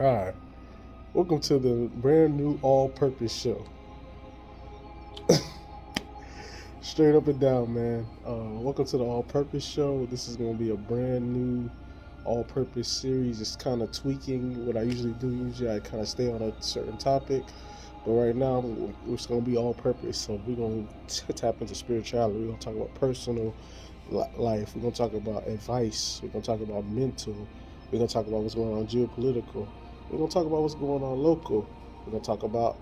Hi, welcome to the brand new all purpose show. Straight up and down, man. Welcome to the all purpose show. This is going to be a brand new all purpose series. It's kind of tweaking what I usually do. Usually, I kind of stay on a certain topic, but right now, it's going to be all purpose. So, we're going to tap into spirituality. We're going to talk about personal life. We're going to talk about advice. We're going to talk about mental. We're going to talk about what's going on geopolitical. We're going to talk about what's going on local. We're going to talk about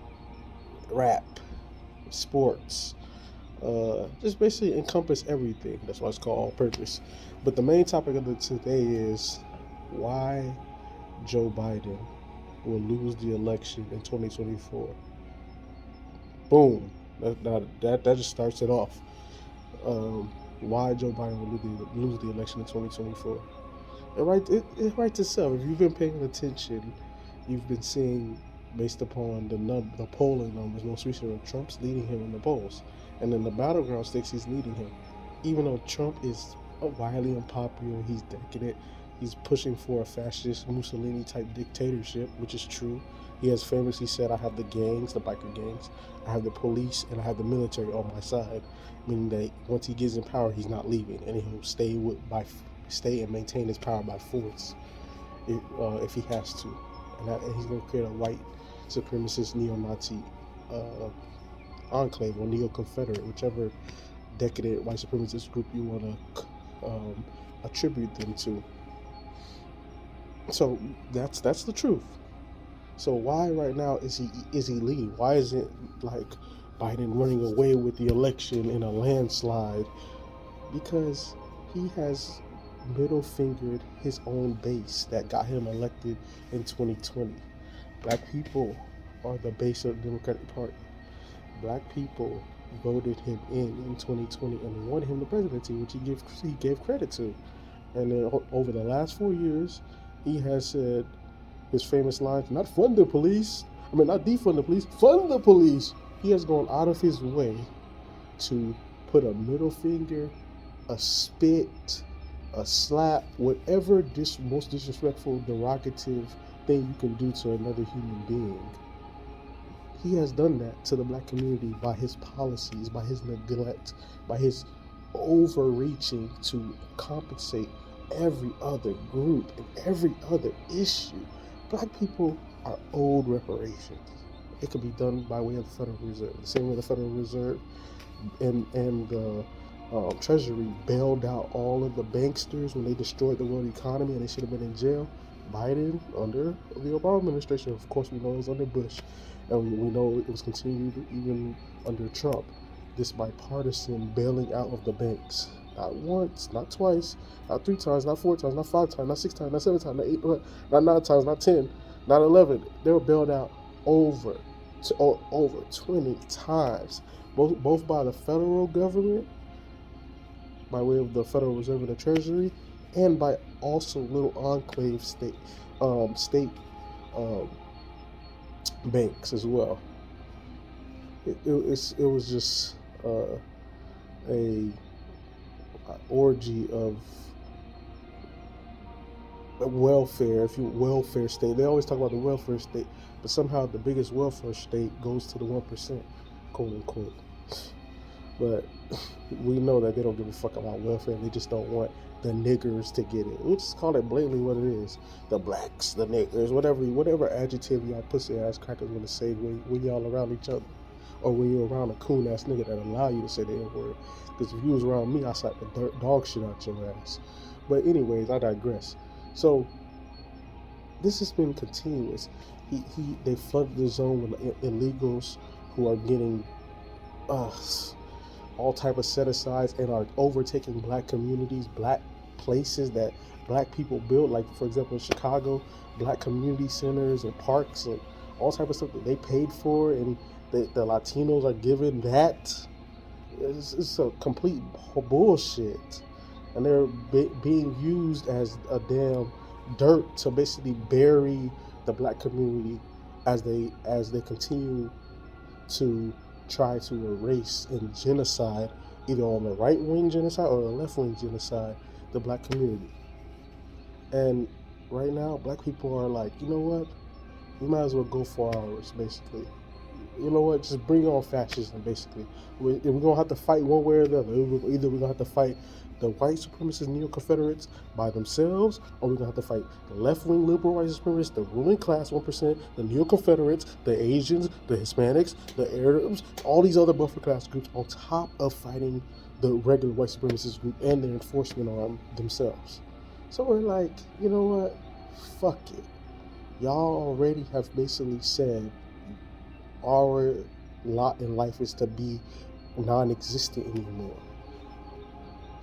rap, sports, just basically encompass everything. That's why it's called all purpose. But the main topic of today is why Joe Biden will lose the election in 2024. Boom. That just starts it off. Why Joe Biden will lose the election in 2024. It writes itself. If you've been paying attention, you've been seeing based upon the polling numbers. Most recently, Trump's leading him in the polls, and in the battleground states, he's leading him. Even though Trump is widely unpopular, he's decadent. He's pushing for a fascist Mussolini type dictatorship, which is true. He has famously said, "I have the gangs, the biker gangs, I have the police, and I have the military on my side," meaning that once he gets in power, he's not leaving, and he'll stay and maintain his power by force if he has to, and he's going to create a white supremacist neo-Nazi uh, enclave or neo-Confederate, whichever decadent white supremacist group you want to attribute them to. So that's the truth. So why right now is he leading? Why isn't like Biden running away with the election in a landslide? Because he has middle fingered his own base that got him elected in 2020. Black people are the base of the Democratic Party. Black people voted him in 2020 and won him the presidency, which he gave credit to. And then over the last 4 years, he has said his famous lines: "Not fund the police. I mean, not defund the police. Fund the police." He has gone out of his way to put a middle finger, a spit, a slap, whatever most disrespectful, derogative thing you can do to another human being. He has done that to the black community by his policies, by his neglect, by his overreaching to compensate every other group and every other issue. Black people are owed reparations. It could be done by way of the Federal Reserve. The same way the Federal Reserve and the Treasury bailed out all of the banksters when they destroyed the world economy and they should have been in jail. Biden, under the Obama administration, of course, we know it was under Bush, and we know it was continued even under Trump. This bipartisan bailing out of the banks. Not once, not twice, not 3 times, not 4 times, not 5 times, not 6 times, not 7 times, not 8, not 9 times, not 10, not 11. They were bailed out over 20 times, both by the federal government, by way of the Federal Reserve and the Treasury, and by also little enclave state um, banks as well. It was just a orgy of welfare, if you welfare state. They always talk about the welfare state, but somehow the biggest welfare state goes to the 1%, quote unquote. But we know that they don't give a fuck about welfare. They just don't want the niggers to get it. We'll just call it blatantly what it is: the blacks, the niggers, whatever adjective y'all pussy ass crackers gonna say when y'all around each other, or when you're around a coon ass nigga that allow you to say the N word. Because if you was around me, I slap the dog shit out your ass. But anyways, I digress. So this has been continuous. They flooded the zone with illegals who are getting all type of set-asides and are overtaking black communities, black places that black people built, like for example in Chicago, black community centers and parks and all type of stuff that they paid for, and the Latinos are given that. It's a complete bullshit, and they're being used as a damn dirt to basically bury the black community as they continue to try to erase and genocide, either on the right wing genocide or the left wing genocide, the black community. And right now, black people are like, you know what? we might as well go for ours, basically. You know what? Just bring on fascism, basically. We're going to have to fight one way or the other. Either we're going to have to fight the white supremacist neo-Confederates by themselves, or we're going to have to fight the left-wing liberal white supremacists, the ruling class 1%, the neo-Confederates, the Asians, the Hispanics, the Arabs, all these other buffer class groups on top of fighting the regular white supremacist group and their enforcement arm themselves. So we're like, you know what? Fuck it. Y'all already have basically said our lot in life is to be non-existent anymore,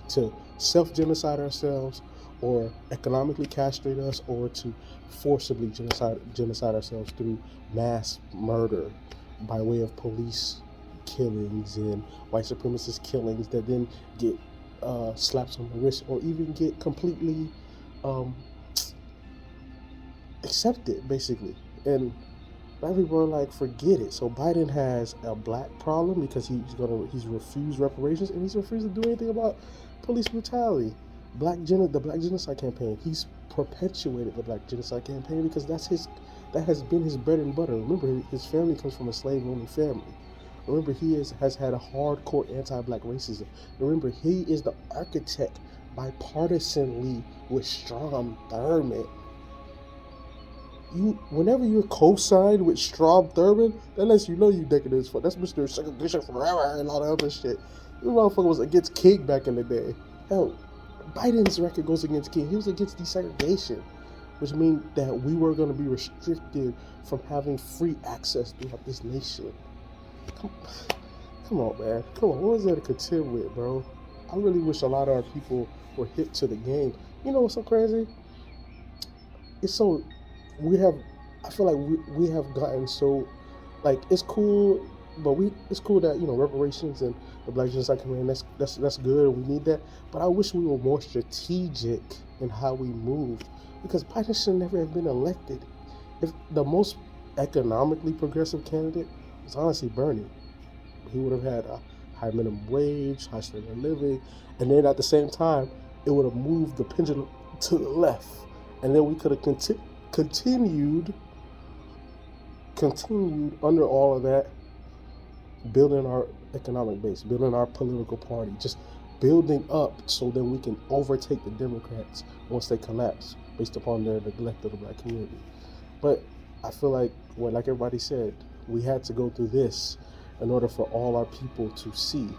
to self-genocide ourselves or economically castrate us, or to forcibly genocide ourselves through mass murder by way of police killings and white supremacist killings that then get slaps on the wrist or even get completely accepted, basically. And black people are like, forget it. So Biden has a black problem because he's refused reparations, and he's refused to do anything about police brutality. The Black Genocide Campaign. He's perpetuated the Black Genocide Campaign because that has been his bread and butter. Remember, his family comes from a slave-owning family. Remember, he has had a hardcore anti-black racism. Remember, he is the architect bipartisanly with Strom Thurmond. Whenever you're co-signed with Strom Thurmond, that lets you know you decadent as fuck. That's Mr. Segregation Forever and all that other shit. This motherfucker was against King back in the day. Hell, Biden's record goes against King. He was against desegregation, which means that we were going to be restricted from having free access throughout this nation. Come on, man. Come on. What was there to contend with, bro? I really wish a lot of our people were hip to the game. You know what's so crazy? I feel like we have gotten so, like, it's cool, but it's cool that, reparations and the Black Genocide Command, that's good, and we need that. But I wish we were more strategic in how we moved, because Biden should never have been elected. If the most economically progressive candidate was honestly Bernie, he would have had a high minimum wage, high standard of living, and then at the same time, it would have moved the pendulum to the left, and then we could have continued under all of that, building our economic base, building our political party, just building up so that we can overtake the Democrats once they collapse based upon their neglect of the black community. But I feel like, like everybody said, we had to go through this in order for all our people to see,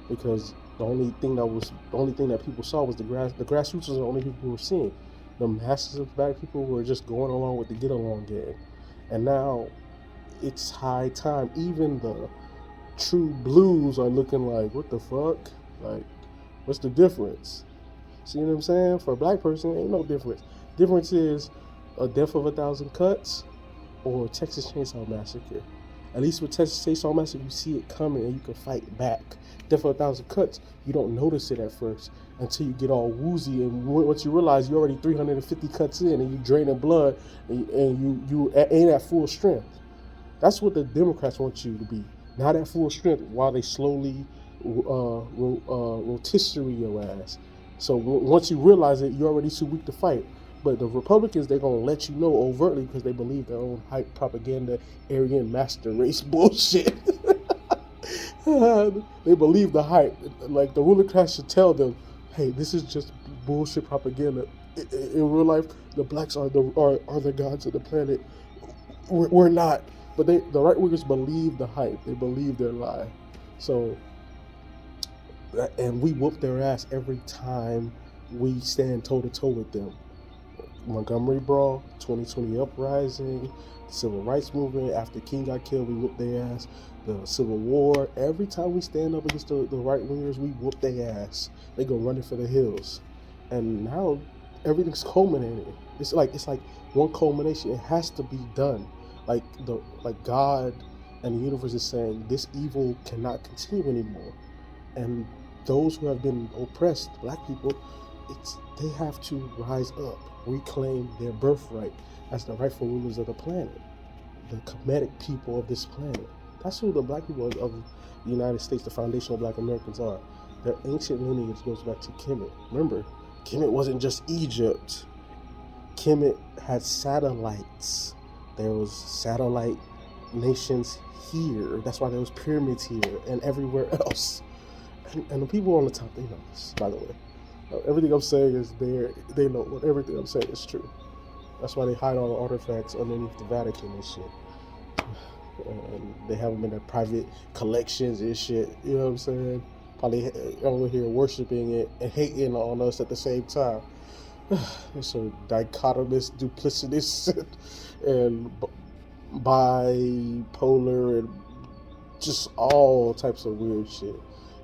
because the only thing that people saw was the grassroots was the only people who were seeing. The masses of black people were just going along with the get along game. And now it's high time. Even the true blues are looking like, what the fuck? Like, what's the difference? See what I'm saying? For a black person, ain't no difference. Difference is a death of 1,000 cuts or Texas Chainsaw Massacre. At least with Texas Chainsaw Massacre, you see it coming and you can fight back. Death of 1,000 cuts, you don't notice it at first until you get all woozy, and once you realize you're already 350 cuts in and you draining blood and you ain't at full strength. That's what the Democrats want you to be. Not at full strength while they slowly rotisserie your ass. So once you realize it, you're already too weak to fight. But the Republicans, they're going to let you know overtly because they believe their own hype propaganda, Aryan master race bullshit. They believe the hype. Like, the ruling class should tell them, hey, this is just bullshit propaganda. In real life, the blacks are the gods of the planet. We're not. But the right-wingers believe the hype. They believe their lie. So, and we whoop their ass every time we stand toe-to-toe with them. Montgomery Brawl, 2020 Uprising, Civil Rights Movement, after King got killed, we whooped their ass. The Civil War, every time we stand up against the right-wingers, we whoop their ass. They go running for the hills. And now everything's culminating. It's like one culmination. It has to be done. Like God and the universe is saying, this evil cannot continue anymore. And those who have been oppressed, black people, they have to rise up, reclaim their birthright as the rightful rulers of the planet, the Kemetic people of this planet. That's who the black people of the United States, the foundational black Americans, are. Their ancient lineage goes back to Kemet. Remember, Kemet wasn't just Egypt. Kemet had satellites There was satellite nations here. That's why there was pyramids here and everywhere else. And the people on the top, they know this, by the way. Everything I'm saying is there. They know what everything I'm saying is true. That's why they hide all the artifacts underneath the Vatican and shit. And they have them in their private collections and shit. You know what I'm saying? Probably over here worshiping it and hating on us at the same time. It's so dichotomous, duplicitous, and bipolar, and just all types of weird shit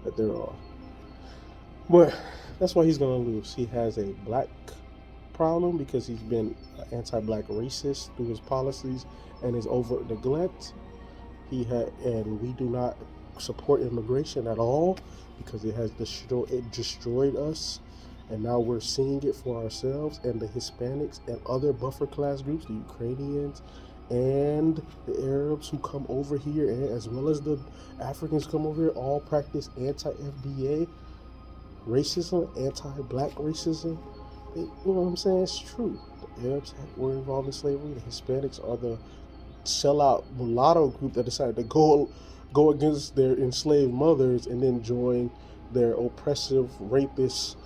that there are. But that's why he's gonna lose. He has a black problem because he's been anti-black racist through his policies and his overt neglect. And we do not support immigration at all because it has destroyed us, and now we're seeing it for ourselves. And the Hispanics and other buffer class groups, the Ukrainians and the Arabs who come over here, and as well as the Africans come over here, all practice anti-FBA racism, anti-black racism. You know what I'm saying? It's true. The Arabs were involved in slavery. The Hispanics are the sellout mulatto group that decided to go against their enslaved mothers and then join their oppressive, rapist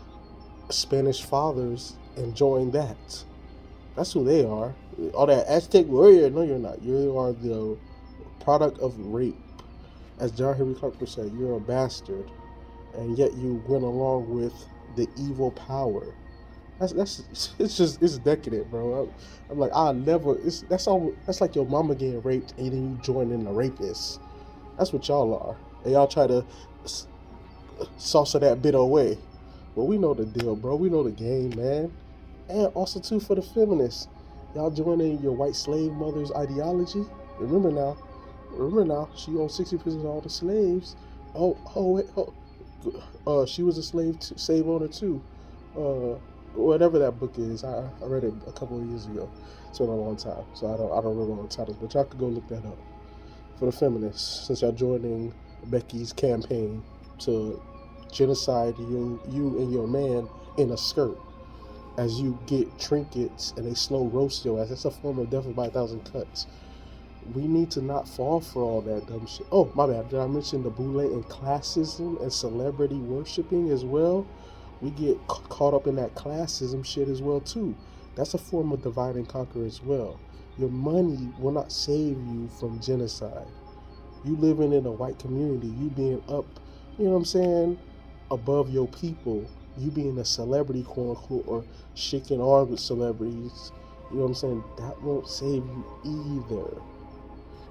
Spanish fathers and join that. That's who they are. All that Aztec warrior, no, you're not. You are the product of rape. As John Henry Clark would say, you're a bastard, and yet you went along with the evil power. It's decadent, bro. I'm like, I'll never. That's like your mama getting raped and then you join in the rapists. That's what y'all are, and y'all try to salsa that bit away. But we know the deal, bro. We know the game, man. And also too for the feminists, y'all joining your white slave mother's ideology. Remember now, she owned 60% of all the slaves. She was a slave owner too. Whatever that book is, I read it a couple of years ago. It's been a long time, so I don't remember all the titles, but y'all could go look that up. For the feminists, since y'all joining Becky's campaign to genocide you and your man in a skirt, as you get trinkets and they slow roast your ass. That's a form of death by 1,000 cuts. We need to not fall for all that dumb shit. Oh, my bad. Did I mention the boule and classism and celebrity worshiping as well? We get caught up in that classism shit as well too. That's a form of divide and conquer as well. Your money will not save you from genocide. You living in a white community, you being up, you know what I'm saying, above your people, you being a celebrity, quote unquote, or shaking arms with celebrities, you know what I'm saying, that won't save you either.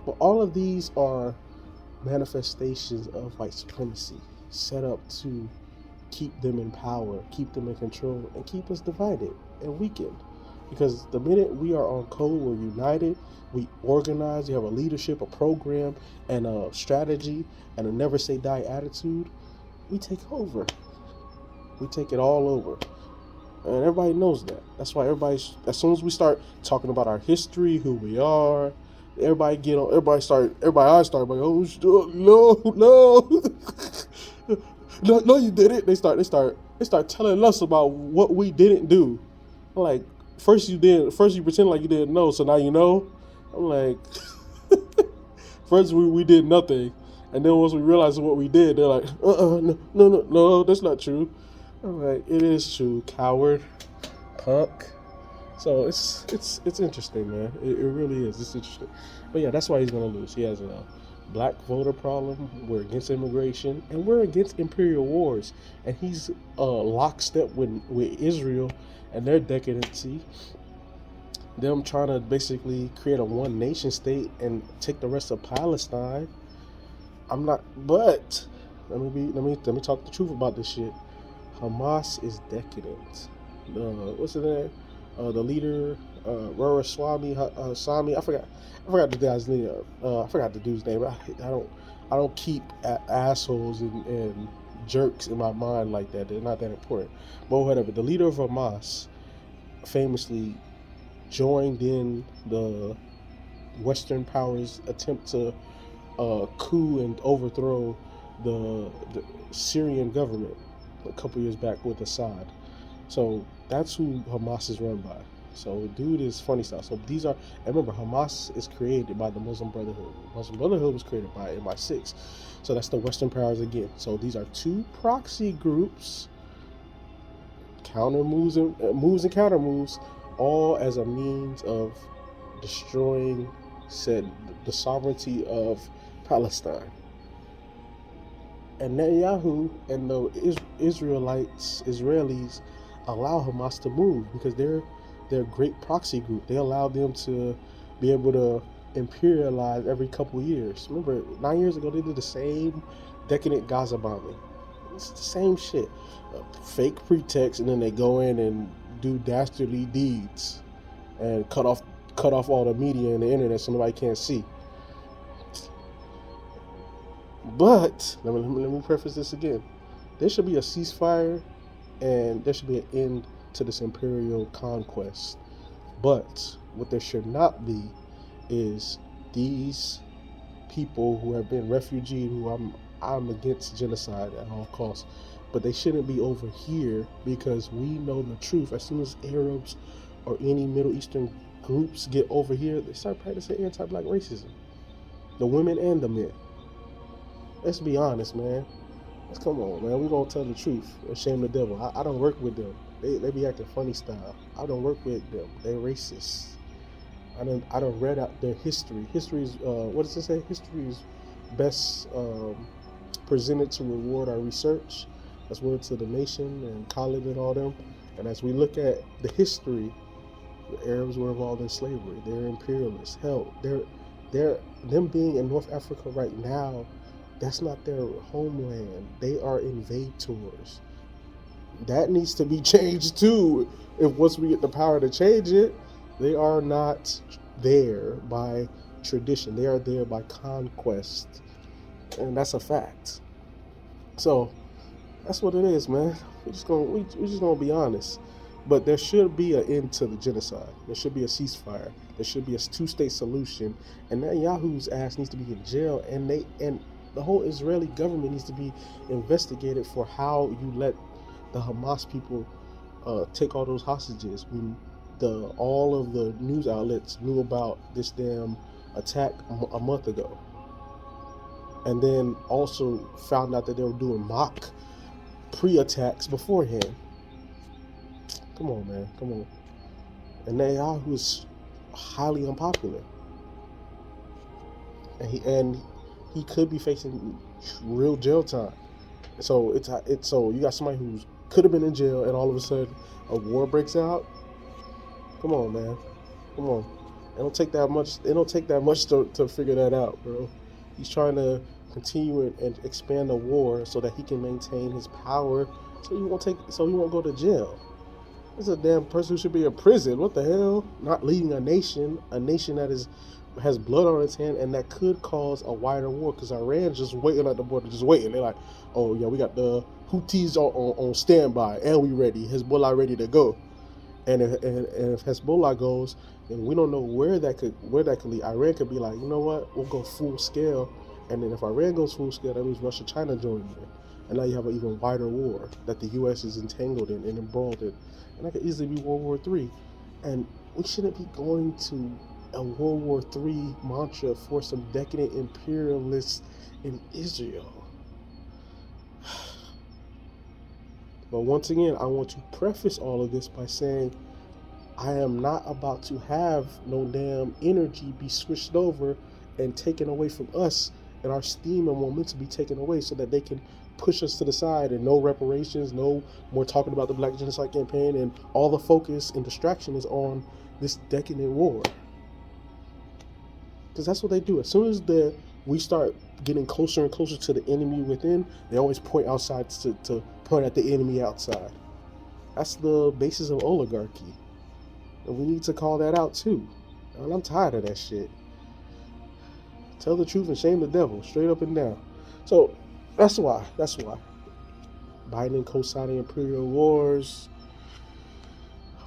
But all of these are manifestations of white supremacy set up to keep them in power, keep them in control, and keep us divided and weakened. Because the minute we are on code, we're united, we organize, you have a leadership, a program, and a strategy, and a never say die attitude, we take over. We take it all over. And everybody knows that. That's why as soon as we start talking about our history, who we are, everybody eyes start like, oh, no. No, you did it. They start telling us about what we didn't do. I'm like, first you pretend like you didn't know, so now you know. I'm like, first we did nothing, and then once we realize what we did, they're like, no, that's not true. I'm like, it is true, coward, punk. So it's interesting, man. It really is. It's interesting. But yeah, that's why he's gonna lose. He has a black voter problem. We're against immigration, and we're against imperial wars. And he's lockstep with Israel and their decadency. Them trying to basically create a one nation state and take the rest of Palestine. But let me talk the truth about this shit. Hamas is decadent. What's his name? The leader, Ramaswamy, Sami. I forgot the guy's name. I forgot the dude's name. I don't keep assholes and jerks in my mind like that. They're not that important. But whatever. The leader of Hamas famously joined in the Western powers' attempt to coup and overthrow the Syrian government a couple years back with Assad. So that's who Hamas is run by. So dude is funny style. So these are, and remember, Hamas is created by the Muslim Brotherhood. Muslim Brotherhood was created by MI6. So that's the Western powers again. So these are two proxy groups, counter moves and counter moves, all as a means of destroying said the sovereignty of Palestine. And Netanyahu and the Israelis allow Hamas to move because they're a great proxy group. They allow them to be able to imperialize every couple of years. Remember, 9 years ago they did the same decadent Gaza bombing. It's the same shit. Fake pretext, and then they go in and do dastardly deeds and cut off all the media and the internet so nobody can't see. But let me preface this again. There should be a ceasefire, and there should be an end to this imperial conquest. But what there should not be is these people who have been refugees, who I'm against genocide at all costs, but they shouldn't be over here because we know the truth. As soon as Arabs or any Middle Eastern groups get over here, they start practicing anti-black racism. The women and the men. Let's be honest, man. Let's come on, man. We gonna tell the truth and shame the devil. I don't work with them. They be acting funny style. I don't work with them. They're racist. I don't read out their history. History is what does it say? History is best presented to reward our research. That's word to the nation and Khalid and all them. And as we look at the history, the Arabs were involved in slavery. They're imperialists. Hell, they're them being in North Africa right now. That's not their homeland. They are invaders. That needs to be changed too. If once we get the power to change it, they are not there by tradition. They are there by conquest, and that's a fact. So that's what it is, man. We're just gonna be honest. But there should be an end to the genocide. There should be a ceasefire. There should be a two-state solution. And Netanyahu's ass needs to be in jail, and the whole Israeli government needs to be investigated for how you let the Hamas people take all those hostages when all of the news outlets knew about this damn attack a month ago, and then also found out that they were doing mock pre-attacks beforehand. Come on, man. Come on. And Netanyahu is highly unpopular, and he could be facing real jail time. So so you got somebody who could have been in jail, and all of a sudden a war breaks out. Come on, man. Come on. It don't take that much to figure that out, bro. He's trying to continue and expand the war so that he can maintain his power, so he won't go to jail. This is a damn person who should be in prison. What the hell? Not leading a nation that has blood on its hand, and that could cause a wider war, because Iran's just waiting at the border, just waiting. They're like, oh yeah, we got the Houthis on standby, and we ready. Hezbollah ready to go. And if Hezbollah goes, then we don't know where that could lead. Iran could be like, you know what, we'll go full scale. And then if Iran goes full scale, that means Russia, China join in. And now you have an even wider war that the U.S. is entangled in and embroiled in. And that could easily be World War III. And we shouldn't be going to a World War III mantra for some decadent imperialists in Israel. But once again, I want to preface all of this by saying I am not about to have no damn energy be switched over and taken away from us, and our steam and momentum be taken away so that they can push us to the side, and no reparations, no more talking about the Black Genocide Campaign, and all the focus and distraction is on this decadent war. Because that's what they do. As soon as we start getting closer and closer to the enemy within, they always point outside to point at the enemy outside. That's the basis of oligarchy. And we need to call that out too. And I'm tired of that shit. Tell the truth and shame the devil, straight up and down. So that's why. Biden co-signing imperial wars.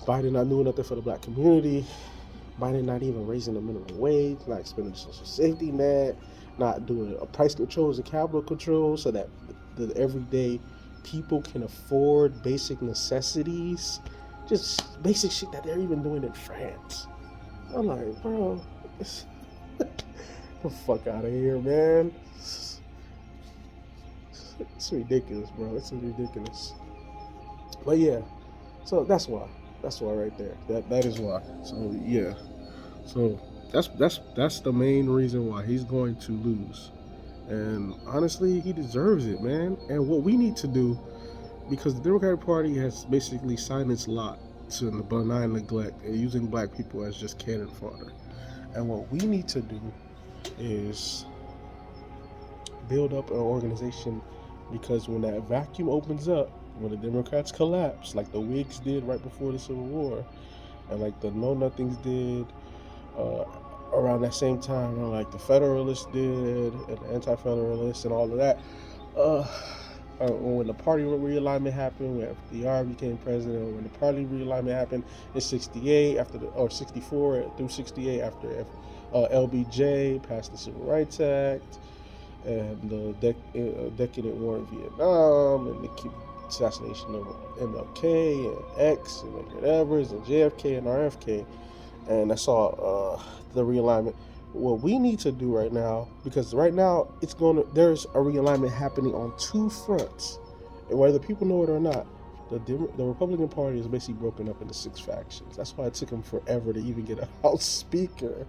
Biden not doing nothing for the black community. Biden not even raising the minimum wage, not expanding the social safety net, not doing a price controls and capital controls so that the everyday people can afford basic necessities. just basic shit that they're even doing in France. I'm like, bro, it's, the fuck out of here, man. It's ridiculous, bro. It's ridiculous. But yeah, so that's why. That's why right there. That is why. So yeah. So that's the main reason why he's going to lose. And honestly, he deserves it, man. And what we need to do, because the Democratic Party has basically signed its lot to the benign neglect and using black people as just cannon fodder. And what we need to do is build up an organization, because when that vacuum opens up, when the Democrats collapse, like the Whigs did right before the Civil War, and like the Know Nothings did uh, around that same time, and like the Federalists did, and the Anti-Federalists, and all of that. When the party realignment happened, when FDR became president, when the party realignment happened in '68 or '64 through '68 after LBJ passed the Civil Rights Act, and the decadent war in Vietnam, and the assassination of MLK and X and Edgar Evers and JFK and RFK, and that's all the realignment. What we need to do right now, because right now there's a realignment happening on two fronts, and whether people know it or not, the Republican Party is basically broken up into 6 factions. That's why it took them forever to even get a House Speaker.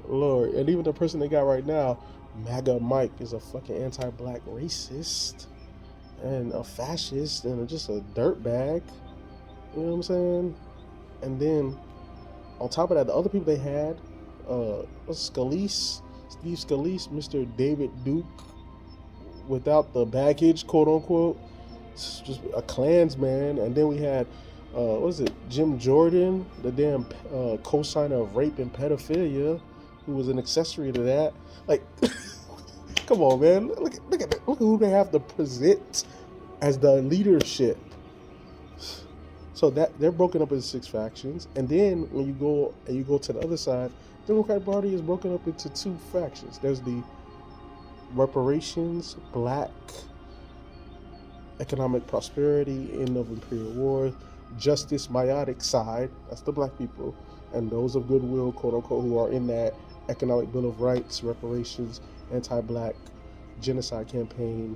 Lord, and even the person they got right now, MAGA Mike, is a fucking anti-black racist and a fascist and just a dirtbag. You know what I'm saying? And then on top of that, the other people they had, Scalise, Steve Scalise, Mr. David Duke, without the baggage, quote unquote, just a Klansman. And then we had, Jim Jordan, the damn co-signer of rape and pedophilia, who was an accessory to that. Like, come on, man. Look at that. Look who they have to present as the leadership. So that they're broken up into 6 factions, and then when you go to the other side, the Democratic Party is broken up into 2 factions. There's the reparations, black, economic prosperity, end of imperial war, justice, meiotic side. That's the black people, and those of goodwill, quote unquote, who are in that economic bill of rights, reparations, anti-black, genocide campaign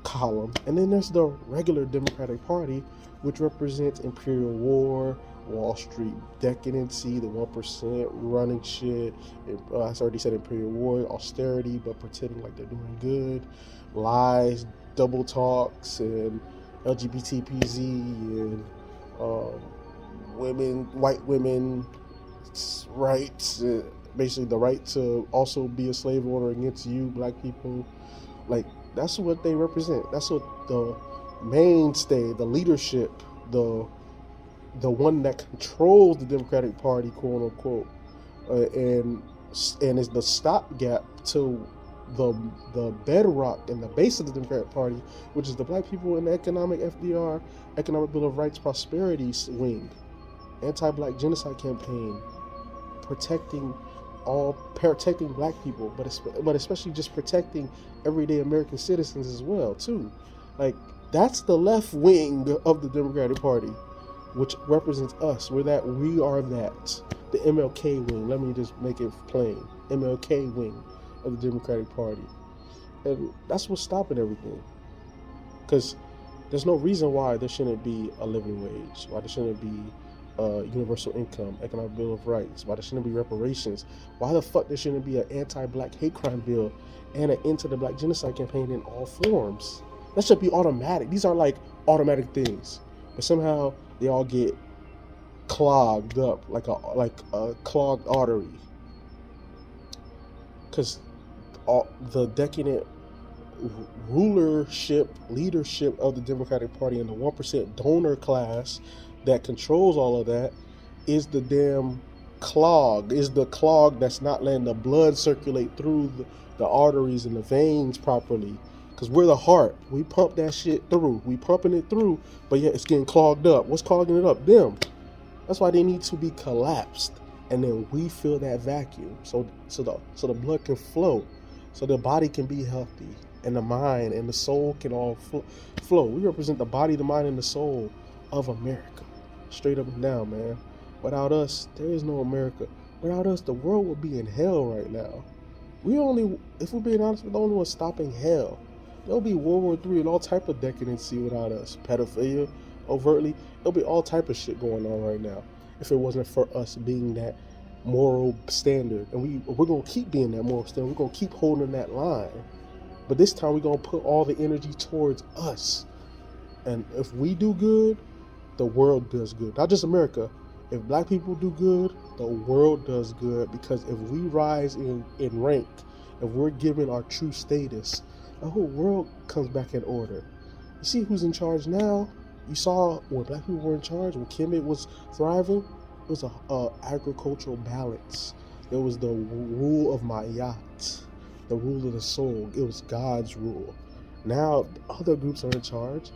column. And then there's the regular Democratic Party, which represents imperial war, Wall Street decadency, the 1% running shit. I already said imperial war, austerity, but pretending like they're doing good, lies, double talks, and LGBTPZ, and white women rights, basically the right to also be a slave owner against you, black people. Like, that's what they represent. That's what the mainstay, the leadership, the one that controls the Democratic Party, quote unquote, and is the stopgap to the bedrock and the base of the Democratic Party, which is the black people in the economic FDR, economic bill of rights, prosperity wing, anti-black genocide campaign, protecting black people, but especially just protecting everyday American citizens as well too. Like, that's the left wing of the Democratic Party, which represents us. We are that. The MLK wing. Let me just make it plain. MLK wing of the Democratic Party, and that's what's stopping everything. Because there's no reason why there shouldn't be a living wage. Why there shouldn't be universal income, economic bill of rights, why there shouldn't be reparations, why the fuck there shouldn't be an anti-black hate crime bill and an end to the black genocide campaign in all forms. That should be automatic. These are like automatic things, but somehow they all get clogged up like a clogged artery, because the decadent leadership of the Democratic Party and the 1% donor class that controls all of that is the damn clog, is the clog that's not letting the blood circulate through the arteries and the veins properly. Because we're the heart. We pump that shit through. We pumping it through, but yet it's getting clogged up. What's clogging it up? Them. That's why they need to be collapsed. And then we fill that vacuum so the blood can flow, so the body can be healthy, and the mind and the soul can all flow. We represent the body, the mind, and the soul of America. straight up and down, man. Without us, there is no America. Without us, the world would be in hell right now. If we're being honest, we're the only ones stopping hell. There'll be World War III and all type of decadency without us. Pedophilia, overtly. There'll be all type of shit going on right now if it wasn't for us being that moral standard. And we're gonna keep being that moral standard. We're gonna keep holding that line. But this time we're gonna put all the energy towards us. And if we do good, the world does good. Not just America. If black people do good, the world does good. Because if we rise in rank, if we're given our true status, the whole world comes back in order. You see who's in charge now? You saw when black people were in charge, when Kemet was thriving, it was a agricultural balance. There was the rule of Ma'at, the rule of the soul. It was God's rule. Now other groups are in charge.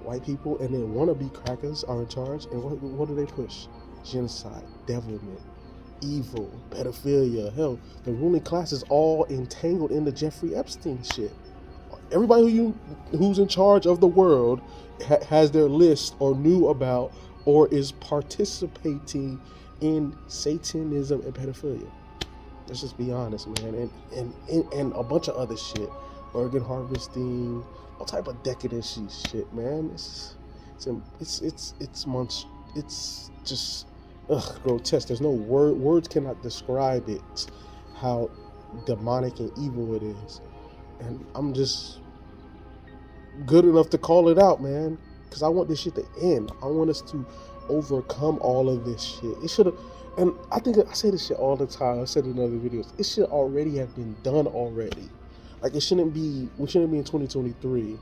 White people and then wannabe crackers are in charge. And what do they push? Genocide, devilment, evil, pedophilia. Hell, the ruling class is all entangled in the Jeffrey Epstein shit. Everybody who's in charge of the world has their list or knew about or is participating in Satanism and pedophilia. Let's just be honest, man. And a bunch of other shit. Organ harvesting, all type of decadent shit, man. It's just grotesque. There's no words cannot describe it, how demonic and evil it is. And I'm just good enough to call it out, man, because I want this shit to end. I want us to overcome all of this shit. It should have, and I think I say this shit all the time. I said it in other videos. It should already have been done already. Like we shouldn't be in 2023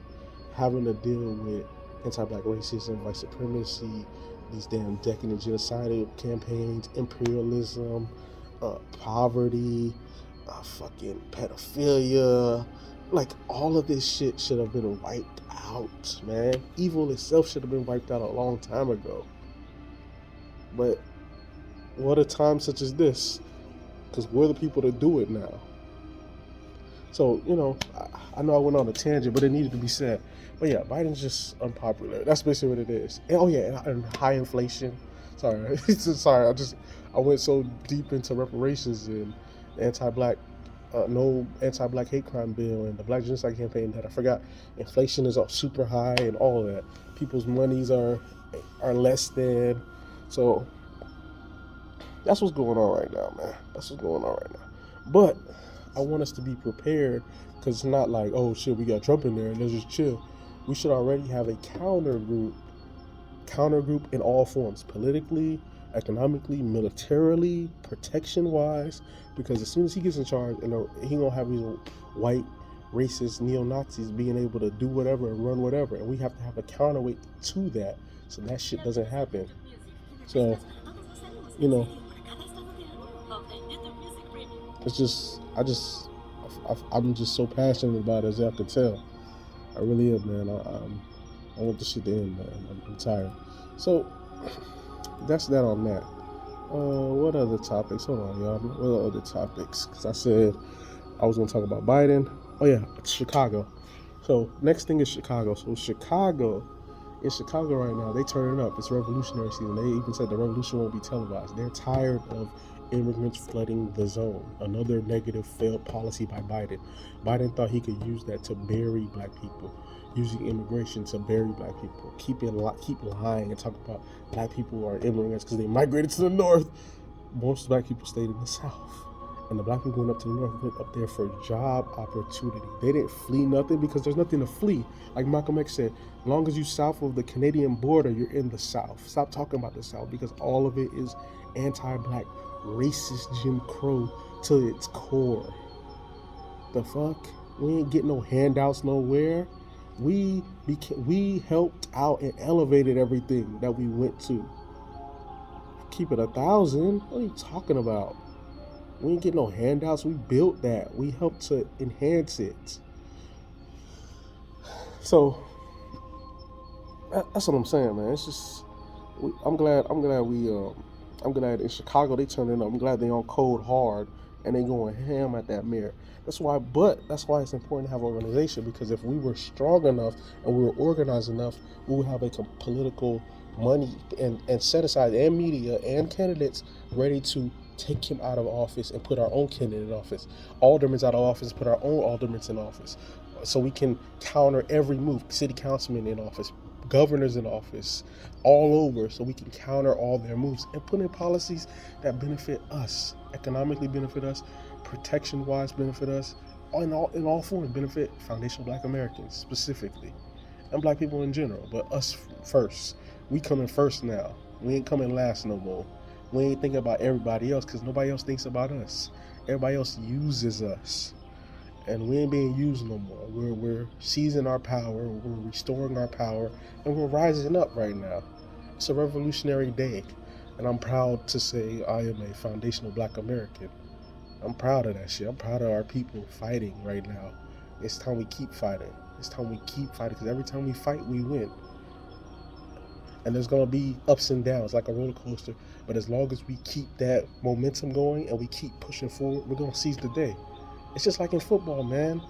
having to deal with anti-black racism, white supremacy, these damn decadent genocidal campaigns, imperialism, poverty, fucking pedophilia. Like all of this shit should have been wiped out, man. Evil itself should have been wiped out a long time ago. But what a time such as this, because we're the people that do it now. So, I know I went on a tangent, but it needed to be said. But yeah, Biden's just unpopular. That's basically what it is. And, and high inflation. Sorry, I went so deep into reparations and anti-black, no anti-black hate crime bill and the Black Genocide Campaign that I forgot. Inflation is super high and all of that. People's monies are less than. So that's what's going on right now, man. That's what's going on right now. But I want us to be prepared, because it's not like, oh shit, we got Trump in there and let's just chill. We should already have a counter group in all forms, politically, economically, militarily, protection-wise, because as soon as he gets in charge, he gonna have these white, racist, neo-Nazis being able to do whatever and run whatever, and we have to have a counterweight to that, so that shit doesn't happen. So, it's just, I'm just so passionate about it, as y'all can tell. I really am, man. I want this shit to end, man. I'm tired. So that's that on that. What other topics? Hold on, y'all. What are other topics? Because I said I was gonna talk about Biden. Oh yeah, Chicago. So next thing is Chicago. So in Chicago right now, they turning up. It's revolutionary season. They even said the revolution won't be televised. They're tired of immigrants flooding the zone. Another negative failed policy by Biden. Biden thought he could use that to bury black people, using immigration to bury black people. Keep lying and talk about black people are immigrants because they migrated to the north. Most black people stayed in the south, and the black people went up to the north, went up there for job opportunity. They didn't flee nothing because there's nothing to flee. Like Malcolm X said, as long as you're south of the Canadian border, you're in the south. Stop talking about the south, because all of it is anti-black, racist Jim Crow to its core. The fuck? We ain't getting no handouts nowhere. We helped out and elevated everything that we went to. Keep it 1,000. What are you talking about? We ain't getting no handouts. We built that. We helped to enhance it. So that's what I'm saying, man. It's just I'm glad in Chicago they turning up. I'm glad they on cold hard and they going ham at that mayor. That's why it's important to have organization, because if we were strong enough and we were organized enough, we would have a political money and set aside, and media and candidates ready to take him out of office and put our own candidate in office. Aldermen's out of office, put our own aldermans in office. So we can counter every move. City councilmen in office, governors in office, all over, so we can counter all their moves and put in policies that benefit us, economically benefit us, protection wise benefit us, in all forms benefit foundational Black Americans specifically, and Black people in general, but us first. We coming first now. We ain't coming last no more. We ain't thinking about everybody else because nobody else thinks about us. Everybody else uses us, and we ain't being used no more. We're seizing our power, we're restoring our power, and we're rising up right now. It's a revolutionary day, and I'm proud to say I am a foundational Black American. I'm proud of that shit. I'm proud of our people fighting right now. It's time we keep fighting. It's time we keep fighting, because every time we fight, we win. And there's going to be ups and downs like a roller coaster. But as long as we keep that momentum going and we keep pushing forward, we're going to seize the day. It's just like in football, man.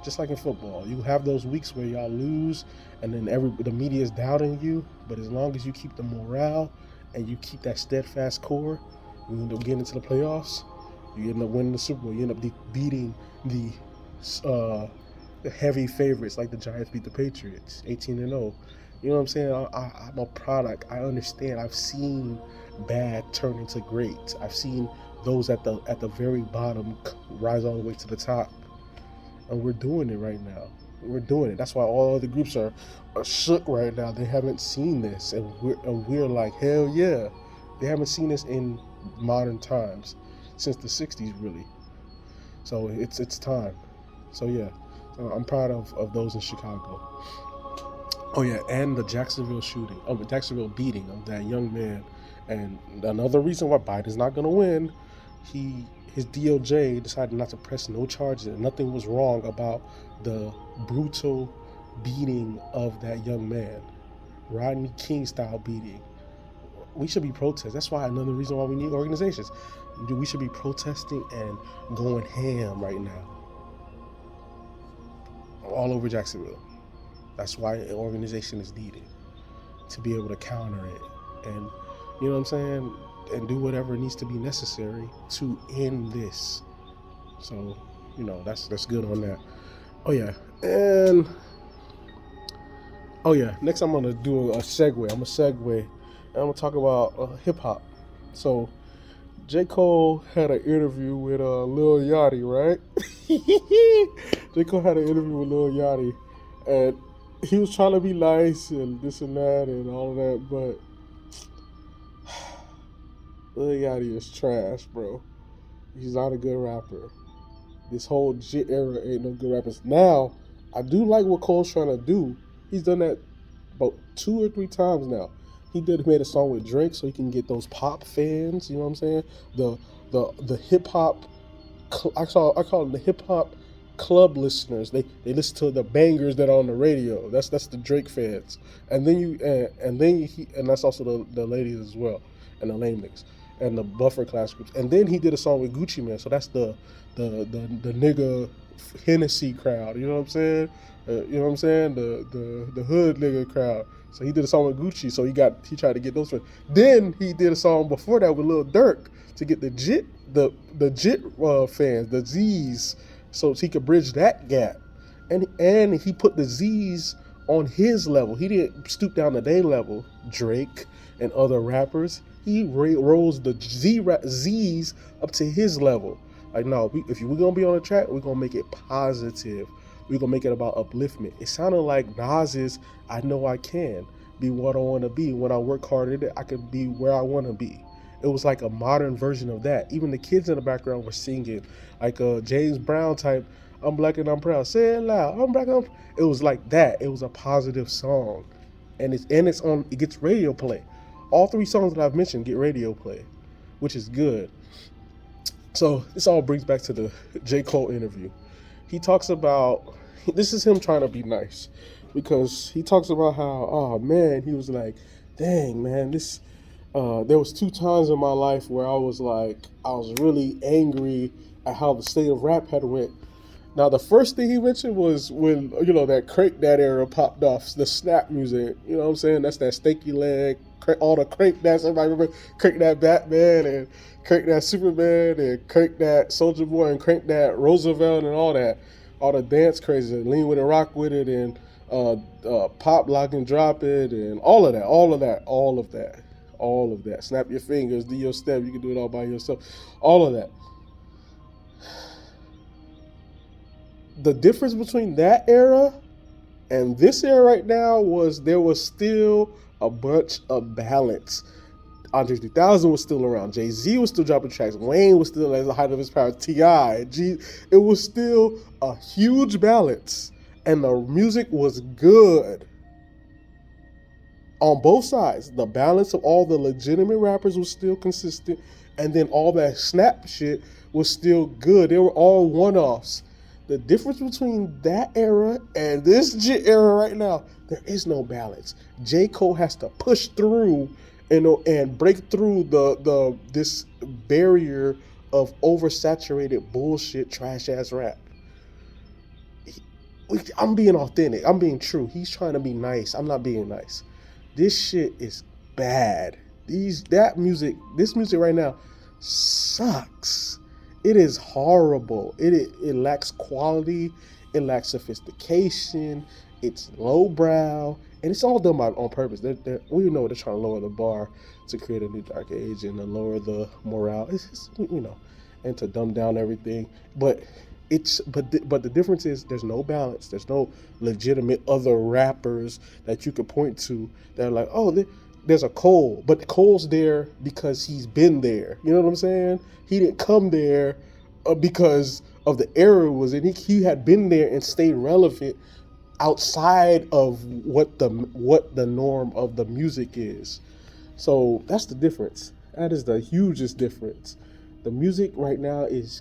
Just like in football. You have those weeks where y'all lose and then the media is doubting you. But as long as you keep the morale and you keep that steadfast core, you end up getting into the playoffs. You end up winning the Super Bowl. You end up beating the heavy favorites like the Giants beat the Patriots, 18-0. You know what I'm saying? I'm a product. I understand. I've seen bad turn into great. I've seen those at the very bottom rise all the way to the top, and we're doing it right now. We're doing it. That's why all other groups are shook right now. They haven't seen this, and we're like, hell yeah. They haven't seen this in modern times since the 60s, really. So it's time. So yeah, I'm proud of those in Chicago. Oh yeah, and the Jacksonville beating of that young man. And another reason why Biden's not going to win, his DOJ decided not to press no charges, and nothing was wrong about the brutal beating of that young man, Rodney King style beating. We should be protesting. That's why another reason why we need organizations. We should be protesting and going ham right now, all over Jacksonville. That's why an organization is needed, to be able to counter it, and you know what I'm saying, and do whatever needs to be necessary to end this. So, that's good on that. Oh yeah, and next I'm gonna do a segue. And I'm gonna talk about hip hop. So, J. Cole had an interview with Lil Yachty, right? J. Cole had an interview with Lil Yachty, and he was trying to be nice and this and that and all of that, but Lil Yachty is trash, bro. He's not a good rapper. This whole JIT era ain't no good rappers. Now, I do like what Cole's trying to do. He's done that about 2 or 3 times now. He made a song with Drake so he can get those pop fans. You know what I'm saying? The hip hop. I call them the hip hop club listeners. They listen to the bangers that are on the radio. That's the Drake fans. And then and that's also the ladies as well, and the lame niggas and the buffer class groups. And then he did a song with Gucci Mane. So that's the nigga Hennessy crowd. You know what I'm saying? You know what I'm saying? The hood nigga crowd. So he did a song with Gucci. So he tried to get those friends. Then he did a song before that with Lil Durk to get the JIT fans, the Z's, so he could bridge that gap. And he put the Z's on his level. He didn't stoop down to their level. Drake and other rappers, he rose the Z's up to his level. Like, no, if we're going to be on the track, we're going to make it positive. We're going to make it about upliftment. It sounded like Nas's I Know I Can Be What I Want to Be. When I work hard at it, I can be where I want to be. It was like a modern version of that. Even the kids in the background were singing, like a James Brown type, I'm black and I'm proud. Say it loud, I'm black and I'm proud. It was like that. It was a positive song. And it gets radio play. All 3 songs that I've mentioned get radio play, which is good. So this all brings back to the J. Cole interview. He talks about, this is him trying to be nice, because he talks about how, oh man, he was like, dang man, there was 2 times in my life where I was really angry at how the state of rap had went. Now, the first thing he mentioned was when, that Crank That era popped off, the snap music. You know what I'm saying? That's that Stanky Leg, all the Crank That's, everybody remember Crank That Batman and Crank That Superman and Crank That Soldier Boy and Crank That Roosevelt and all that. All the dance crazy, Lean With It, Rock With It, and Pop, Lock, and Drop It, and all of that, all of that, all of that, all of that. Snap Your Fingers, do your step, you can do it all by yourself. All of that. The difference between that era and this era right now was there was still a bunch of balance. Andre 3000 was still around. Jay-Z was still dropping tracks. Wayne was still at the height of his power. T.I. It was still a huge balance. And the music was good. On both sides. The balance of all the legitimate rappers was still consistent. And then all that snap shit was still good. They were all one-offs. The difference between that era and this era right now, there is no balance. J. Cole has to push through and break through this barrier of oversaturated bullshit, trash ass rap. I'm being authentic. I'm being true. He's trying to be nice. I'm not being nice. This shit is bad. This music right now sucks. It is horrible. It lacks quality. It lacks sophistication. It's lowbrow, and it's all done on purpose. We know they're trying to lower the bar to create a new dark age and to lower the morale. It's just, and to dumb down everything. But the difference is there's no balance. There's no legitimate other rappers that you could point to that are like, oh, there's a Cole, but Cole's there because he's been there. You know what I'm saying? He didn't come there because of the era it was in. He had been there and stayed relevant outside of what the norm of the music is. So that's the difference. That is the hugest difference. The music right now is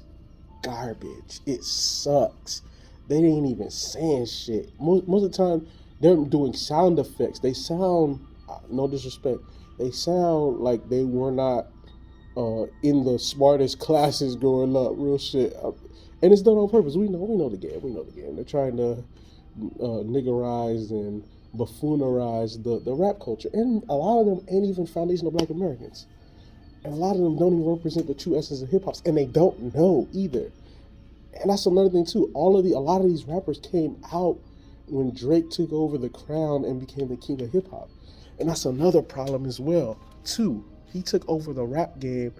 garbage. It sucks. They ain't even saying shit. Most of the time, they're doing sound effects. They sound, no disrespect, they sound like they were not in the smartest classes growing up. Real shit. And it's done on purpose. We know the game. We know the game. They're trying to niggerize and buffoonerize the rap culture. And a lot of them ain't even foundational Black Americans. And a lot of them don't even represent the true essence of hip hop. And they don't know either. And that's another thing too. A lot of these rappers came out when Drake took over the crown and became the king of hip hop. And that's another problem as well, too. He took over the rap game.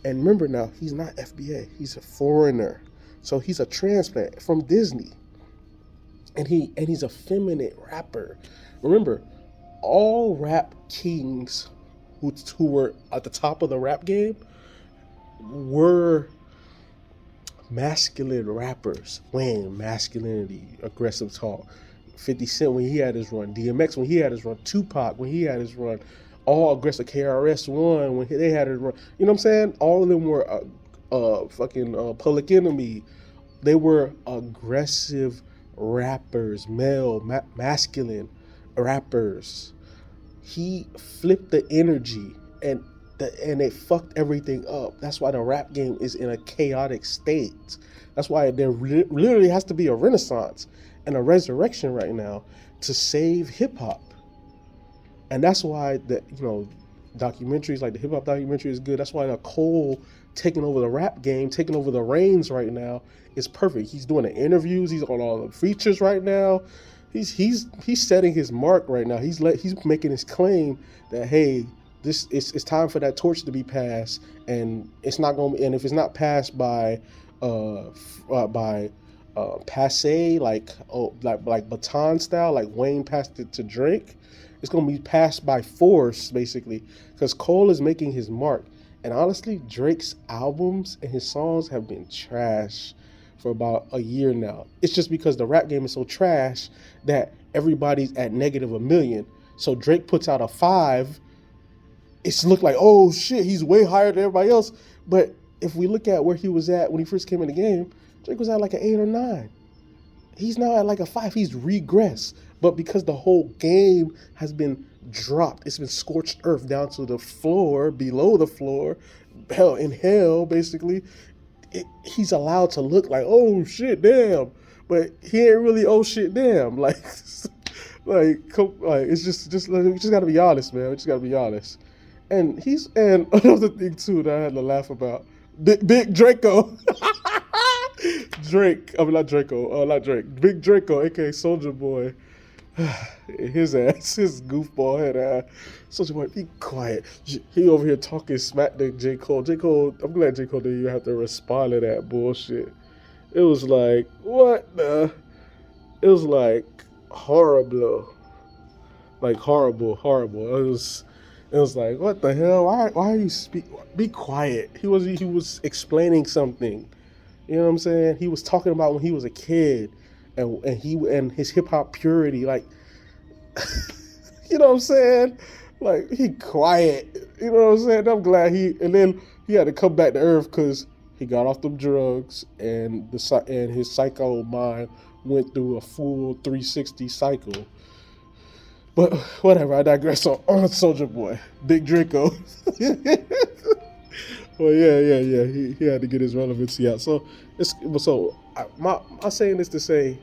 And remember now, he's not FBA. He's a foreigner. So he's a transplant from Disney. And he's a feminine rapper. Remember, all rap kings who were at the top of the rap game were masculine rappers. Wayne, masculinity, aggressive talk. 50 Cent when he had his run. DMX when he had his run. Tupac when he had his run. All aggressive. KRS-One when they had his run. You know what I'm saying? All of them were Public Enemy. They were aggressive rappers, male, masculine rappers. He flipped the energy and it fucked everything up. That's why the rap game is in a chaotic state. That's why there literally has to be a renaissance and a resurrection right now to save hip hop. And that's why documentaries like the hip hop documentary is good. That's why the Cole taking over the rap game, taking over the reins right now is perfect. He's doing the interviews. He's on all the features right now. He's setting his mark right now. He's making his claim that, hey, it's time for that torch to be passed, and it's not going. And if it's not passed by passe, like baton style, like Wayne passed it to Drake, it's going to be passed by force, basically, because Cole is making his mark. And honestly, Drake's albums and his songs have been trash for about a year now. It's just because the rap game is so trash that everybody's at negative -1 million. So Drake puts out a 5. It's looked like, oh shit, he's way higher than everybody else. But if we look at where he was at when he first came in the game, Drake was at like an 8 or 9. He's now at like a 5. He's regressed. But because the whole game has been dropped, it's been scorched earth down to the floor, below the floor, hell, basically, he's allowed to look like, oh shit, damn, but he ain't really oh shit, damn. Like, it's just we just gotta be honest, man. We just gotta be honest. And another thing too that I had to laugh about, Big Draco. Drake, I mean not Draco, not Drake. Big Draco, aka Soldier Boy. His ass, his goofball head ass. Soldier Boy, be quiet. He over here talking smack to J. Cole. J. Cole, I'm glad J. Cole didn't even have to respond to that bullshit. It was like, what the? It was like horrible. Like horrible. It was like, what the hell? Why are you be quiet? He was explaining something. You know what I'm saying? He was talking about when he was a kid and his hip hop purity, like you know what I'm saying? Like, he quiet. You know what I'm saying? I'm glad and then he had to come back to earth because he got off them drugs and his psycho mind went through a full 360 cycle. But whatever, I digress on Soldier Boy, Big Draco. Well, yeah. He had to get his relevancy out. I'm saying this to say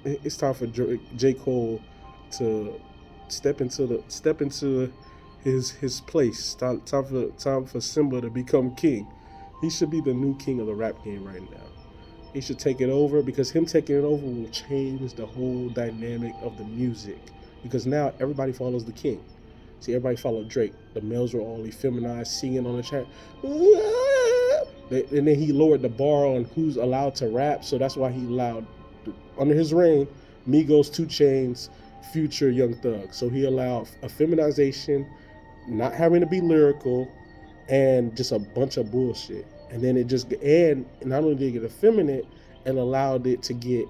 it's time for J. Cole to step into his place. Time for Simba to become king. He should be the new king of the rap game right now. He should take it over because him taking it over will change the whole dynamic of the music. Because now everybody follows the king. See, everybody followed Drake. The males were all effeminized, singing on the track. And then he lowered the bar on who's allowed to rap, so that's why he allowed, under his reign, Migos, 2 Chainz, Future, Young Thug. So he allowed a feminization, not having to be lyrical, and just a bunch of bullshit. And then and not only did it get effeminate, and allowed it to get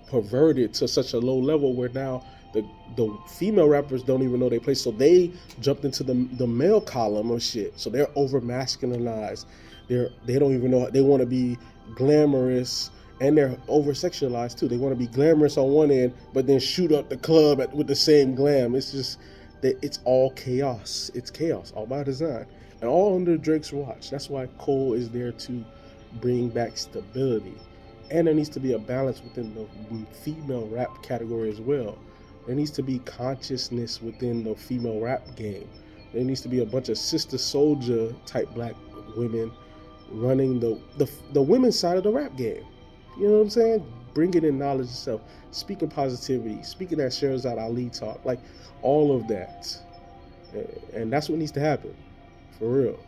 perverted to such a low level where now the female rappers don't even know their place, so they jumped into the male column of shit. So they're over masculinized. They don't even know, they want to be glamorous, and they're over sexualized too. They want to be glamorous on one end, but then shoot up the club with the same glam. It's just that it's all chaos. It's chaos, all by design, and all under Drake's watch. That's why Cole is there to bring back stability. And there needs to be a balance within the female rap category as well. There needs to be consciousness within the female rap game. There needs to be a bunch of Sister Soldier type black women running the women's side of the rap game. You know what I'm saying? Bringing in knowledge itself, speaking positivity, speaking that Sherazade Ali talk, like all of that. And that's what needs to happen, for real.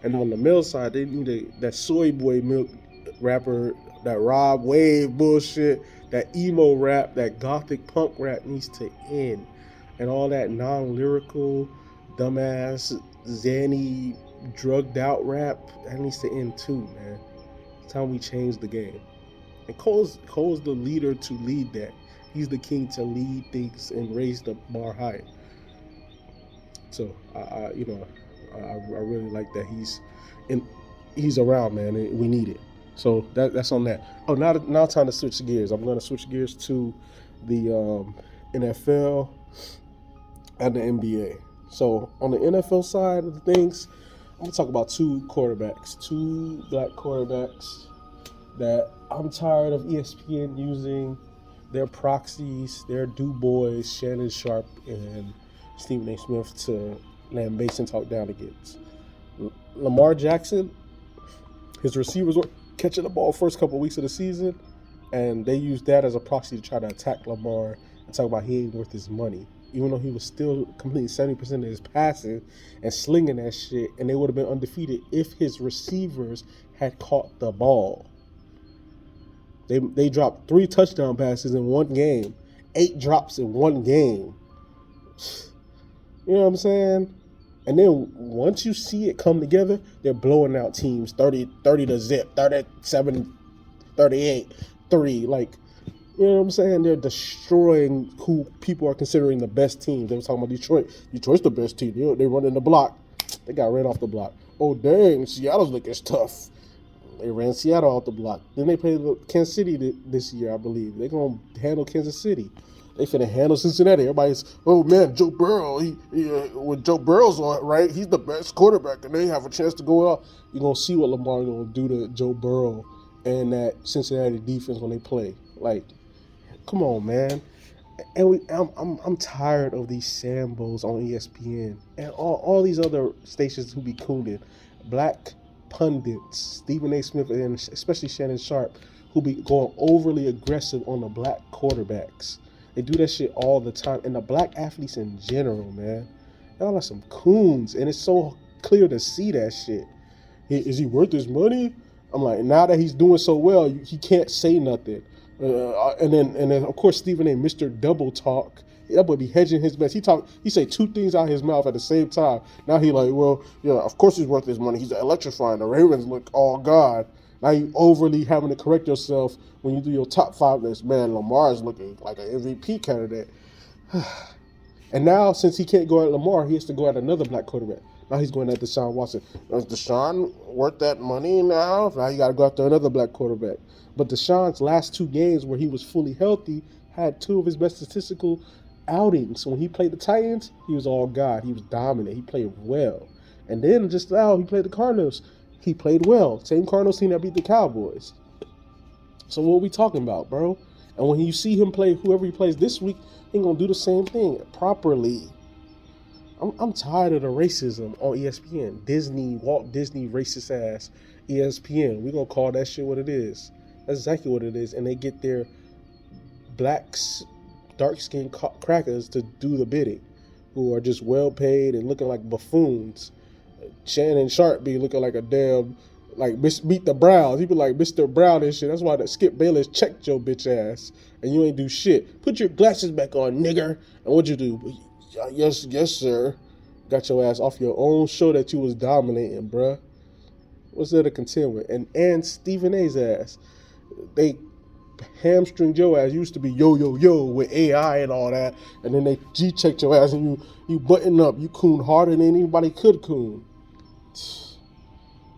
And on the male side, they need that soy boy milk rapper, that Rob Wave bullshit, that emo rap, that gothic punk rap needs to end. And all that non-lyrical, dumbass, zany, drugged out rap, that needs to end too, man. It's time we change the game. And Cole's the leader to lead that. He's the king to lead things and raise the bar higher. So I really like that he's around, man, and we need it. So that's on that. Oh, now time to switch gears. I'm going to switch gears to the NFL and the NBA. So on the NFL side of the things, I'm going to talk about two black quarterbacks that I'm tired of ESPN using their proxies, their do boys, Shannon Sharp and Stephen A. Smith, to lambaste and talk down against. Lamar Jackson, his receivers were catching the ball first couple of weeks of the season, and they used that as a proxy to try to attack Lamar and talk about he ain't worth his money, even though he was still completing 70% of his passing and slinging that shit, and they would have been undefeated if his receivers had caught the ball. They dropped 3 touchdown passes in one game, 8 drops in one game. You know what I'm saying? And then once you see it come together, they're blowing out teams 30 to zip, 37, 38, 3. Like, you know what I'm saying? They're destroying who people are considering the best team. They were talking about Detroit. Detroit's the best team. They running the block. They got ran off the block. Oh, dang, Seattle's looking tough. They ran Seattle off the block. Then they played Kansas City this year, I believe. They're going to handle Kansas City. They finna handle Cincinnati. Everybody's, oh man, Joe Burrow. When Joe Burrow's on, right, he's the best quarterback, and they have a chance to go out. You're gonna see what Lamar gonna do to Joe Burrow and that Cincinnati defense when they play. Like, come on, man. And I'm tired of these Sambos on ESPN and all these other stations who be cooning. Black pundits, Stephen A. Smith and especially Shannon Sharp, who be going overly aggressive on the black quarterbacks. They do that shit all the time. And the black athletes in general, man. Y'all are some coons. And it's so clear to see that shit. Is he worth his money? I'm like, now that he's doing so well, he can't say nothing. And then of course Stephen A. Mr. Double Talk. That boy be hedging his bets. He say two things out of his mouth at the same time. Now he like, well, yeah, of course he's worth his money. He's electrifying. The Ravens look all God. Now you overly having to correct yourself when you do your top 5 list. Man, Lamar is looking like an MVP candidate. And now since he can't go at Lamar, he has to go at another black quarterback. Now he's going at Deshaun Watson. Is Deshaun worth that money now? Now you got to go after another black quarterback. But Deshaun's last 2 games where he was fully healthy had 2 of his best statistical outings. When he played the Titans, he was all God. He was dominant. He played well. And then just now he played the Cardinals. He played well. Same Cardinals team that beat the Cowboys. So what are we talking about, bro? And when you see him play whoever he plays this week, he's going to do the same thing properly. I'm tired of the racism on ESPN. Walt Disney racist ass ESPN. We're going to call that shit what it is. That's exactly what it is. And they get their blacks, dark-skinned crackers to do the bidding, who are just well-paid and looking like buffoons. Shannon Sharp be looking like a damn, like, beat the Browns. He be like Mr. Brown and shit. That's why that Skip Bayless checked your bitch ass. And you ain't do shit. Put your glasses back on, nigger. And what'd you do? Yes, sir. Got your ass off your own show that you was dominating, bruh. What's there to contend with? And Stephen A's ass. They hamstringed your ass. You used to be yo with AI and all that. And then they G-checked your ass and you button up. You coon harder than anybody could coon.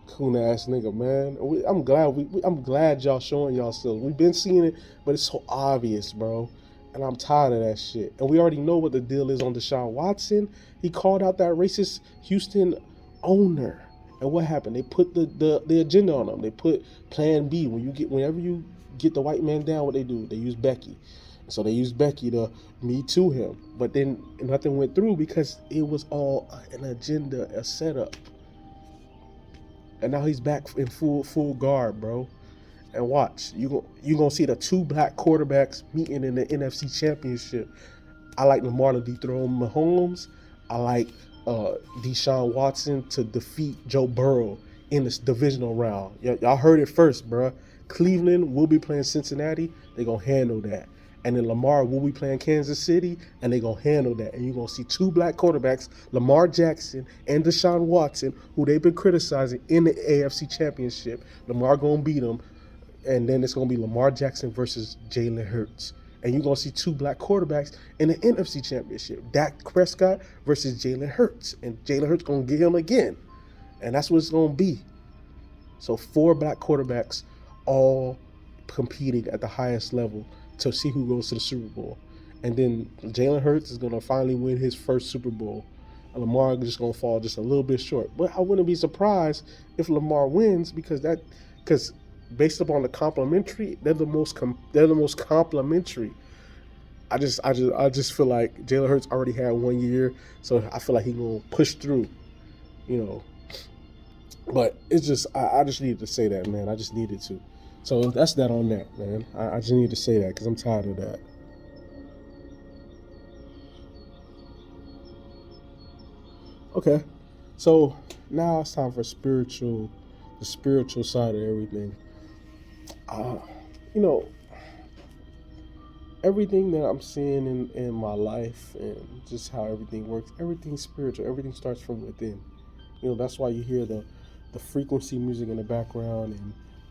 Coon ass nigga, man. I'm glad y'all showing yourselves. We've been seeing it, but it's so obvious, bro. And I'm tired of that shit. And we already know what the deal is on Deshaun Watson. He called out that racist Houston owner. And what happened? They put the agenda on him. They put Plan B. Whenever you get the white man down, what they do? They use Becky. So they used Becky to Me Too him. But then nothing went through because it was all an agenda, a setup. And now he's back in full guard, bro. And watch, you gonna see the 2 black quarterbacks meeting in the NFC Championship. I like Lamar to dethrone Mahomes. I like Deshaun Watson to defeat Joe Burrow in this divisional round. Y'all heard it first, bro. Cleveland will be playing Cincinnati. They gonna handle that. And then Lamar will be playing Kansas City, and they gonna handle that. And you're gonna see 2 black quarterbacks, Lamar Jackson and Deshaun Watson, who they've been criticizing in the AFC Championship. Lamar gonna beat them. And then it's going to be Lamar Jackson versus Jalen Hurts. And you're going to see 2 black quarterbacks in the NFC Championship. Dak Prescott versus Jalen Hurts. And Jalen Hurts going to get him again. And that's what it's going to be. So 4 black quarterbacks all competing at the highest level to see who goes to the Super Bowl. And then Jalen Hurts is going to finally win his first Super Bowl. And Lamar is just going to fall just a little bit short. But I wouldn't be surprised if Lamar wins because based upon the complimentary, they're the most complimentary. I just feel like Jalen Hurts already had 1 year, so I feel like he's gonna push through, But it's just I just needed to say that, man. I just needed to. So that's that on that, man. I just need to say that because I'm tired of that. Okay, so now it's time for the spiritual side of everything. Everything that I'm seeing in my life and just how everything works, everything's spiritual. Everything starts from within. That's why you hear the frequency music in the background,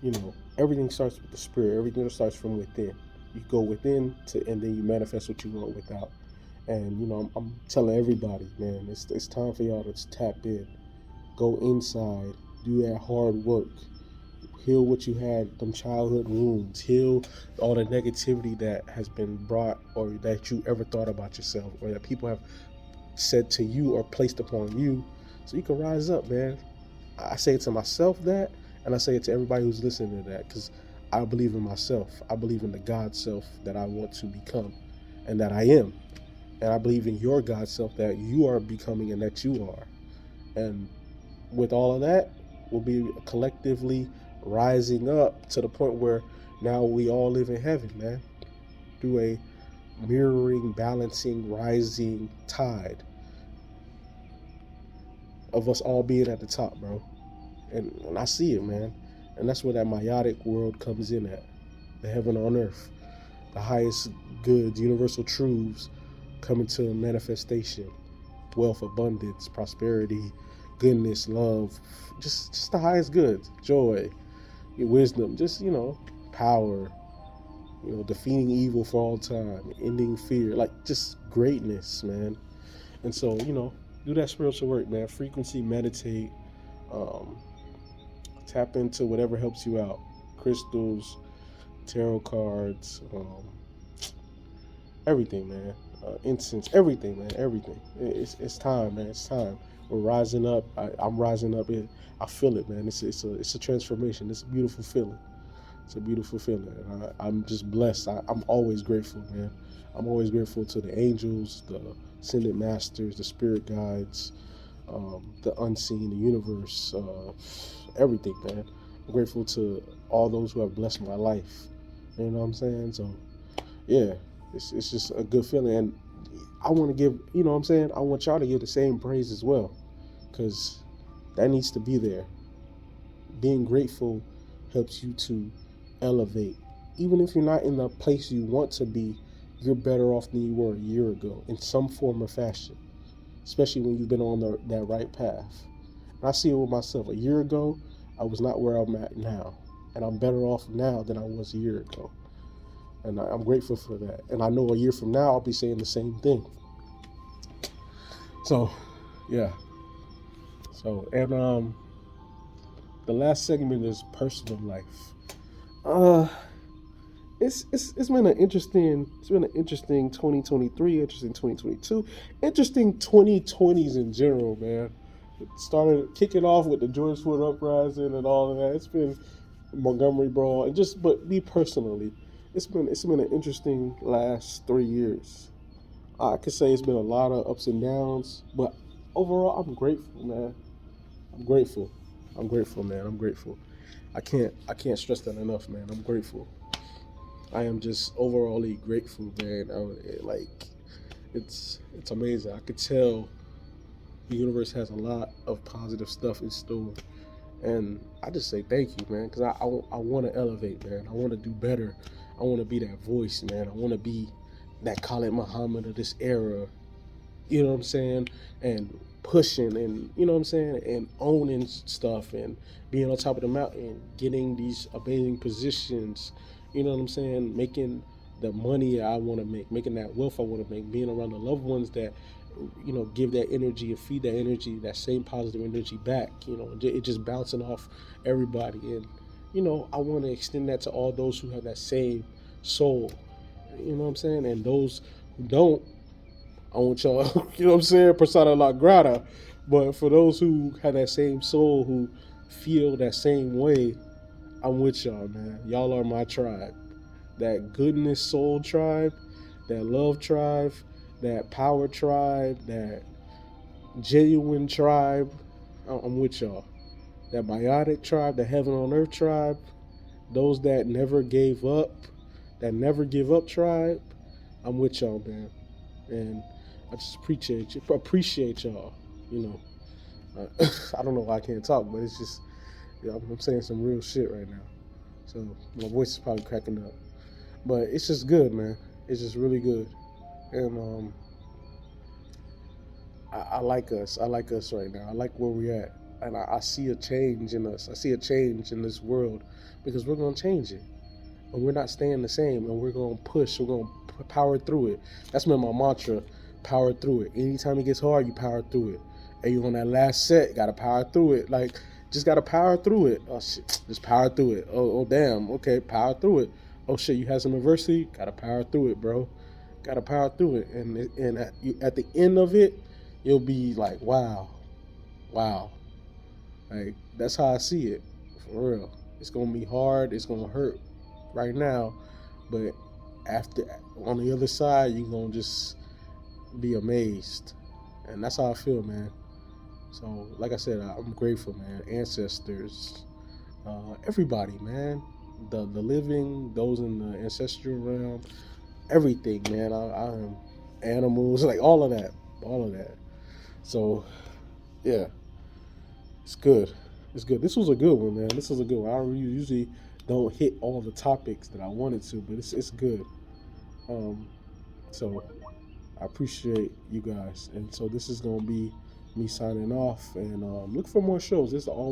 and everything starts with the spirit. Everything starts from within. You go within and then you manifest what you want without. And I'm telling everybody, man, it's time for y'all to tap in, go inside, do that hard work. Heal what you had, them childhood wounds. Heal all the negativity that has been brought or that you ever thought about yourself or that people have said to you or placed upon you, so you can rise up, man. I say it to myself that, and I say it to everybody who's listening to that, because I believe in myself. I believe in the God self that I want to become and that I am. And I believe in your God self that you are becoming and that you are. And with all of that, we'll be collectively rising up to the point where now we all live in heaven, man, through a mirroring, balancing, rising tide of us all being at the top, bro. And I see it, man. And that's where that meiotic world comes in at. The heaven on earth. The highest goods, universal truths come into manifestation. Wealth, abundance, prosperity, goodness, love. Just the highest goods. Joy, wisdom, just, power, defeating evil for all time, ending fear. Like, just greatness, man. And so, do that spiritual work, man. Frequency, meditate, um, tap into whatever helps you out. Crystals, tarot cards, everything, man. Incense, everything, man. Everything. It's time, man. It's time. We're rising up. I'm rising up. I feel it, man. It's a transformation. It's a beautiful feeling. It's a beautiful feeling. And I'm just blessed. I'm always grateful, man. I'm always grateful to the angels, the ascended masters, the spirit guides, the unseen, the universe, everything, man. I'm grateful to all those who have blessed my life. You know what I'm saying? So, yeah, it's just a good feeling. And I want to give, you know what I'm saying? I want y'all to give the same praise as well, because that needs to be there. Being grateful helps you to elevate. Even if you're not in the place you want to be, you're better off than you were a year ago in some form or fashion, especially when you've been on that right path. And I see it with myself. A year ago, I was not where I'm at now. And I'm better off now than I was a year ago. And I'm grateful for that. And I know a year from now, I'll be saying the same thing. So, yeah. So, and the last segment is personal life. It's been an interesting 2023, interesting 2022, interesting 2020s in general, man. It started kicking off with the George Floyd uprising and all of that. It's been Montgomery Brawl, and but me personally, it's been an interesting last 3 years. I could say it's been a lot of ups and downs, but overall, I'm grateful, man. I'm grateful. I'm grateful, man. I'm grateful. I can't stress that enough, man. I'm grateful. I am just overall grateful, man. It's amazing. I could tell the universe has a lot of positive stuff in store, and I just say thank you, man, because I want to elevate, man. I want to do better. I want to be that voice, man. I want to be that Khalid Muhammad of this era. You know what I'm saying? And pushing, and you know what I'm saying, and owning stuff, and being on top of the mountain, getting these amazing positions. You know what I'm saying? Making the money I want to make, making that wealth I want to make, being around the loved ones that, give that energy and feed that energy, that same positive energy back. It just bouncing off everybody. And, I want to extend that to all those who have that same soul. You know what I'm saying? And those who don't, I want y'all, you know what I'm saying, persona la grata. But for those who have that same soul, who feel that same way, I'm with y'all, man. Y'all are my tribe. That goodness soul tribe, that love tribe, that power tribe, that genuine tribe. I'm with y'all. That biotic tribe, the heaven on earth tribe, those that never gave up, that never give up tribe. I'm with y'all, man. And I just appreciate y'all. I don't know why I can't talk, but it's just, I'm saying some real shit right now. So my voice is probably cracking up. But it's just good, man. It's just really good. And I like us. I like us right now. I like where we're at. And I see a change in us. I see a change in this world, because we're going to change it. And we're not staying the same. And we're going to push. We're going to power through it. That's been my mantra. Power through it. Anytime it gets hard, you power through it. And you on that last set, got to power through it. Like, Just gotta power through it. Oh shit, just power through it. Oh damn. Okay, power through it. Oh shit, you had some adversity. Gotta power through it, bro. Gotta power through it. And at the end of it, you'll be like, wow, wow. Like that's how I see it, for real. It's gonna be hard. It's gonna hurt right now, but after on the other side, you're gonna just be amazed, and that's how I feel, man. So, like I said, I'm grateful, man. Ancestors, everybody, man. The living, those in the ancestral realm, everything, man. I am animals, like all of that. So, yeah, it's good. It's good. This was a good one, man. This was a good one. I usually don't hit all the topics that I wanted to, but it's good. Um, so I appreciate you guys, and so this is gonna be me signing off. And look for more shows. This all